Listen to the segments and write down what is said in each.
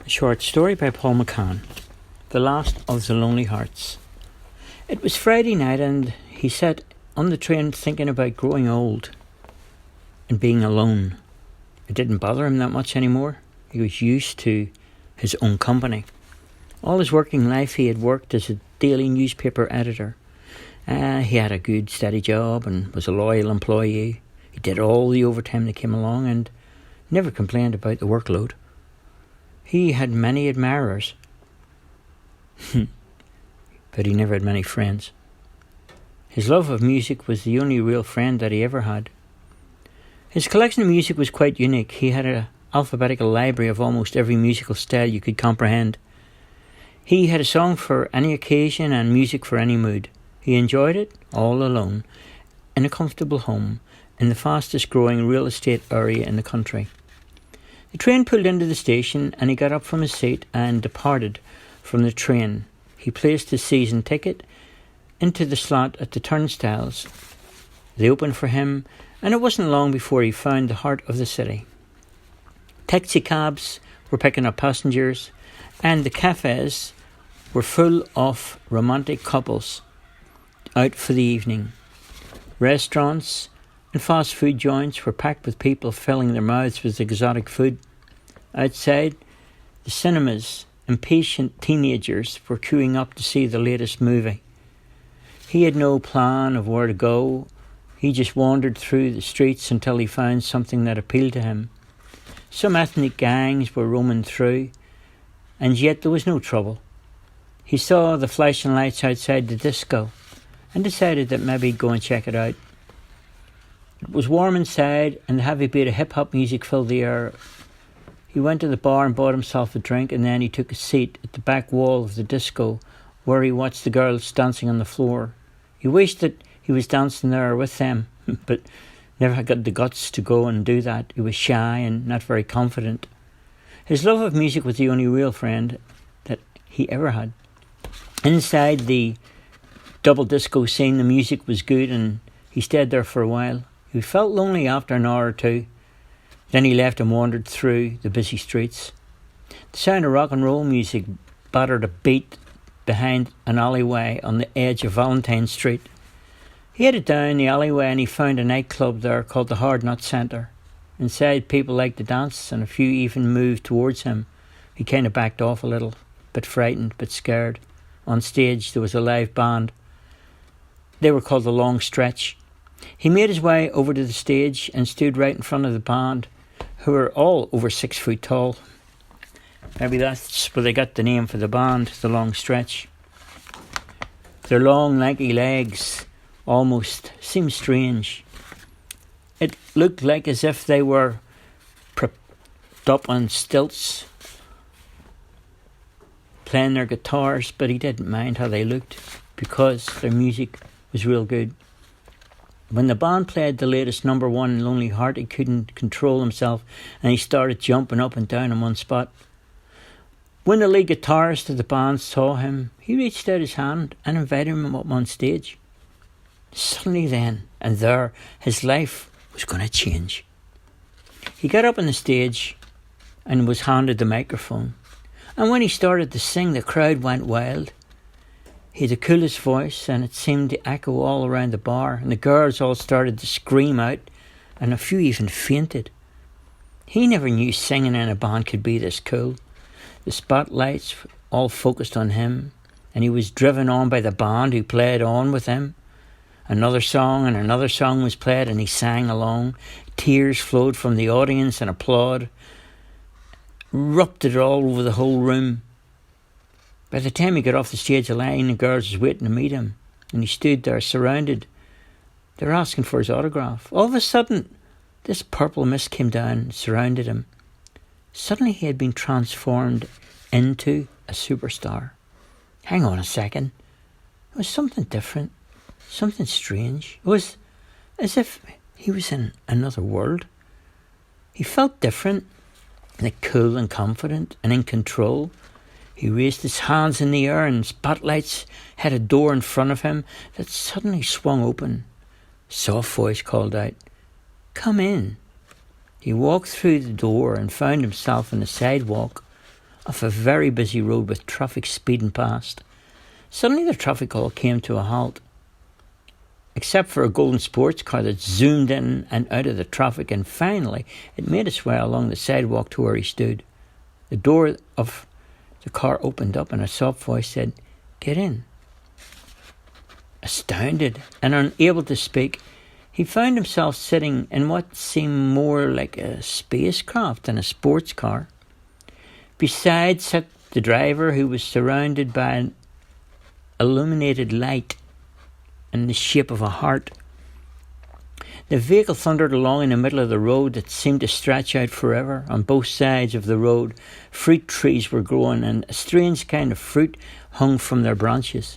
A short story by Paul McCann. The Last of the Lonely Hearts. It was Friday night and he sat on the train thinking about growing old and being alone. It didn't bother him that much anymore. He was used to his own company. All his working life he had worked as a daily newspaper editor. He had a good steady job and was a loyal employee. He did all the overtime that came along and never complained about the workload. He had many admirers, but he never had many friends. His love of music was the only real friend that he ever had. His collection of music was quite unique. He had an alphabetical library of almost every musical style you could comprehend. He had a song for any occasion and music for any mood. He enjoyed it all alone, in a comfortable home, in the fastest growing real estate area in the country. The train pulled into the station and he got up from his seat and departed from the train. He placed his season ticket into the slot at the turnstiles. They opened for him and it wasn't long before he found the heart of the city. Taxi cabs were picking up passengers and the cafes were full of romantic couples out for the evening. Restaurants and fast food joints were packed with people filling their mouths with exotic food. Outside the cinemas, impatient teenagers were queuing up to see the latest movie. He had no plan of where to go. He just wandered through the streets until he found something that appealed to him. Some ethnic gangs were roaming through, and yet there was no trouble. He saw the flashing lights outside the disco and decided that maybe he'd go and check it out. It was warm inside and the heavy beat of hip-hop music filled the air. He went to the bar and bought himself a drink, and then he took a seat at the back wall of the disco where he watched the girls dancing on the floor. He wished that he was dancing there with them, but never got the guts to go and do that. He was shy and not very confident. His love of music was the only real friend that he ever had. Inside the double disco scene, the music was good and he stayed there for a while. He felt lonely after an hour or two. Then he left and wandered through the busy streets. The sound of rock and roll music battered a beat behind an alleyway on the edge of Valentine Street. He headed down the alleyway and he found a nightclub there called the Hard Nut Centre. Inside, people liked to dance and a few even moved towards him. He kind of backed off a little, bit frightened, bit scared. On stage there was a live band. They were called The Long Stretch. He made his way over to the stage and stood right in front of the band, who were all over 6 foot tall. Maybe that's where they got the name for the band, The Long Stretch. Their long, lanky legs almost seemed strange. It looked like as if they were propped up on stilts, playing their guitars, but he didn't mind how they looked because their music was real good. When the band played the latest number one, Lonely Heart, he couldn't control himself and he started jumping up and down in one spot. When the lead guitarist of the band saw him, he reached out his hand and invited him up on stage. Suddenly then and there, his life was going to change. He got up on the stage and was handed the microphone. And when he started to sing, the crowd went wild. He had the coolest voice and it seemed to echo all around the bar, and the girls all started to scream out and a few even fainted. He never knew singing in a band could be this cool. The spotlights all focused on him and he was driven on by the band who played on with him. Another song and another song was played and he sang along. Tears flowed from the audience and applaud erupted all over the whole room. By the time he got off the stage, a line of girls was waiting to meet him, and he stood there surrounded. They were asking for his autograph. All of a sudden, this purple mist came down and surrounded him. Suddenly he had been transformed into a superstar. Hang on a second. It was something different, something strange. It was as if he was in another world. He felt different, like cool and confident and in control. He raised his hands in the air and spotlights had a door in front of him that suddenly swung open. A soft voice called out, "Come in." He walked through the door and found himself on the sidewalk off a very busy road with traffic speeding past. Suddenly the traffic all came to a halt, except for a golden sports car that zoomed in and out of the traffic, and finally it made its way along the sidewalk to where he stood. The door of the car opened up and a soft voice said, "Get in." Astounded and unable to speak, he found himself sitting in what seemed more like a spacecraft than a sports car. Beside sat the driver, who was surrounded by an illuminated light in the shape of a heart. The vehicle thundered along in the middle of the road that seemed to stretch out forever. On both sides of the road, fruit trees were growing, and a strange kind of fruit hung from their branches.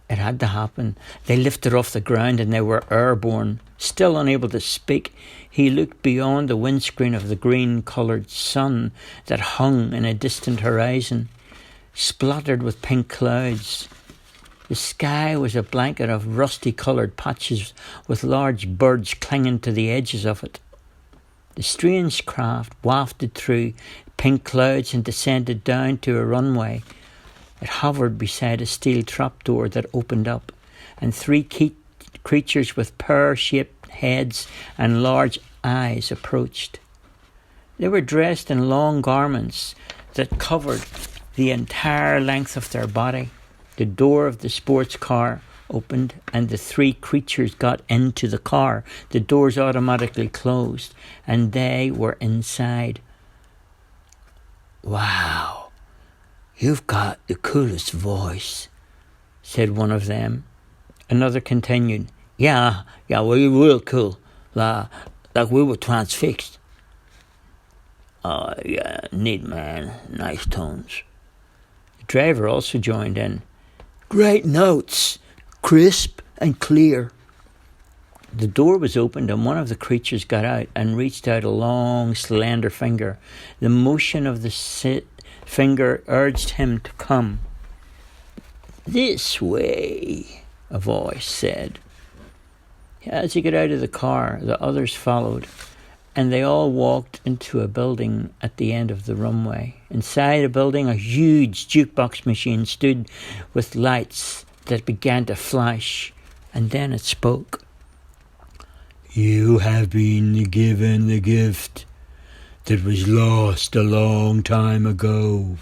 It had to happen. They lifted off the ground and they were airborne. Still unable to speak, he looked beyond the windscreen of the green-coloured sun that hung in a distant horizon, splattered with pink clouds. The sky was a blanket of rusty-coloured patches with large birds clinging to the edges of it. The strange craft wafted through pink clouds and descended down to a runway. It hovered beside a steel trapdoor that opened up, and three creatures with pear-shaped heads and large eyes approached. They were dressed in long garments that covered the entire length of their body. The door of the sports car opened and the three creatures got into the car. The doors automatically closed and they were inside. "Wow. You've got the coolest voice," said one of them. Another continued, Yeah, we're real cool. Like we were transfixed." "Oh, yeah, neat man. Nice tones." The driver also joined in. "Great notes. Crisp and clear." The door was opened and one of the creatures got out and reached out a long, slender finger. The motion of the finger urged him to come. "This way," a voice said. As he got out of the car, the others followed, and they all walked into a building at the end of the runway. Inside the building, a huge jukebox machine stood with lights that began to flash, and then it spoke. "You have been given the gift that was lost a long time ago,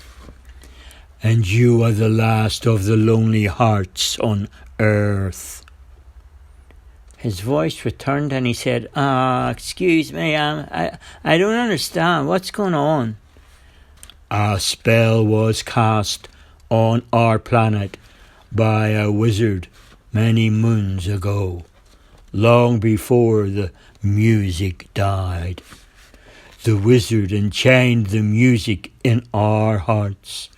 and you are the last of the lonely hearts on earth." His voice returned and he said, "Excuse me, I don't understand. What's going on?" "A spell was cast on our planet by a wizard many moons ago, long before the music died. The wizard enchained the music in our hearts.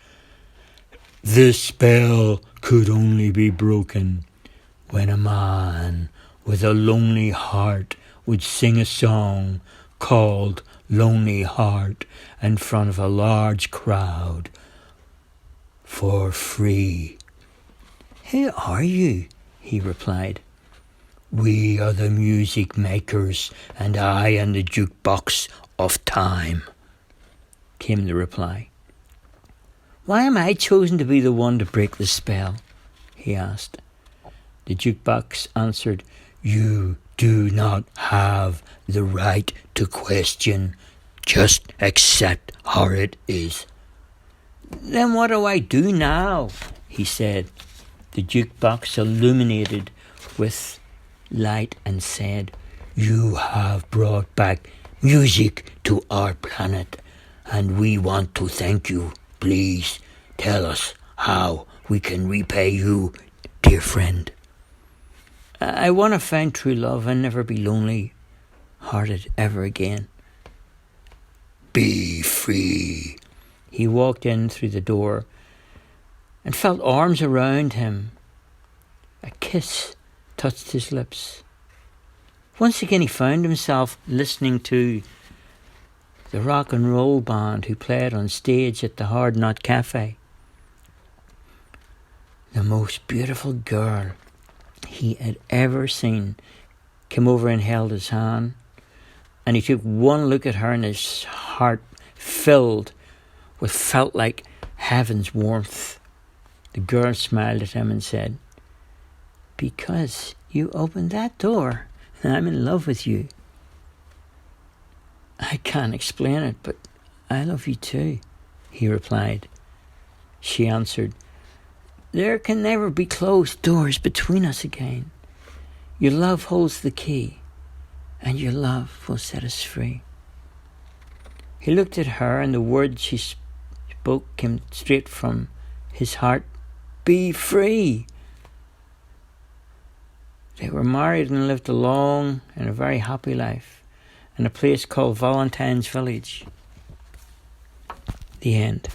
The spell could only be broken when a man with a lonely heart would sing a song called Lonely Heart in front of a large crowd for free." "Who are you?" he replied. "We are the music makers, and I am the jukebox of time," came the reply. "Why am I chosen to be the one to break the spell?" he asked. The jukebox answered, "You do not have the right to question. Just accept how it is." "Then what do I do now?" he said. The jukebox illuminated with light and said, "You have brought back music to our planet, and we want to thank you. Please tell us how we can repay you, dear friend." "I want to find true love and never be lonely-hearted ever again." "Be free." He walked in through the door and felt arms around him. A kiss touched his lips. Once again he found himself listening to the rock and roll band who played on stage at the Hard Knot Cafe. The most beautiful girl he had ever seen came over and held his hand, and he took one look at her and his heart filled what felt like heaven's warmth. The girl smiled at him and said, "Because you opened that door, and I'm in love with you." "I can't explain it, but I love you too," he replied. She answered, "There can never be closed doors between us again. Your love holds the key, and your love will set us free." He looked at her, and the words she spoke came straight from his heart. Be free. They were married and lived a long and a very happy life in a place called Valentine's Village. The end.